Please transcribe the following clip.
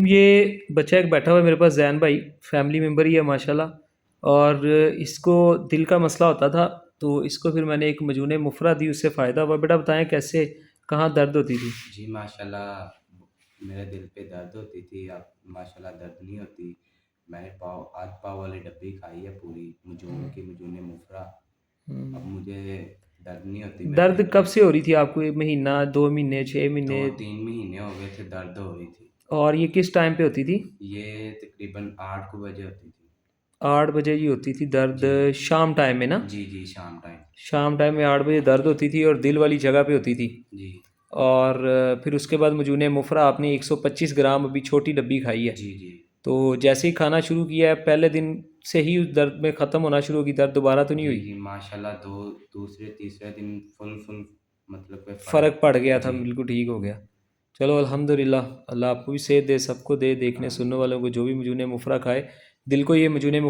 ये बच्चा एक बैठा हुआ है मेरे पास, जैन भाई, फैमिली मेम्बर ही है माशाल्लाह। और इसको दिल का मसला होता था, तो इसको फिर मैंने एक मजून मुफरा दी, उससे फ़ायदा हुआ। बेटा बताएं कैसे, कहाँ दर्द होती थी? जी माशाल्लाह मेरे दिल पे दर्द होती थी। अब माशाल्लाह दर्द नहीं होती। मैंने आध पाव वाली डब्बी खाई है पूरी मजून की, मजून मुफरा। अब मुझे दर्द नहीं होती मेरे दर्द दिल कब पे। से हो रही थी आपको? 1 महीना, 2 महीने, 6 महीने? 2-3 महीने हो गए थे दर्द हो रही थी। और ये किस टाइम पे होती थी? ये तकरीबन 8 को बजे होती थी। 8 बजे ही होती थी दर्द? जी शाम टाइम में ना? जी जी, शाम टाइम। शाम टाइम में 8 बजे दर्द होती थी और दिल वाली जगह पे होती थी। जी और फिर उसके बाद मजून मुफरा आपने 125 ग्राम अभी छोटी डब्बी खाई है। जी जी तो जैसे ही खाना शुरू किया है, पहले दिन से ही उस दर्द में ख़त्म होना शुरू होगी? दर्द दोबारा तो नहीं जी हुई? जी माशाल्लाह, दो दूसरे तीसरे दिन फुल फुल मतलब कोई फ़र्क पड़ गया फ़र्क। था, जी बिल्कुल ठीक हो गया। चलो अल्हम्दुलिल्लाह, अल्लाह आपको भी सेहत दे, सबको दे, देखने सुनने आमीन। वालों को जो भी मजून मुफरा खाए, दिल को ये मजून मुफरा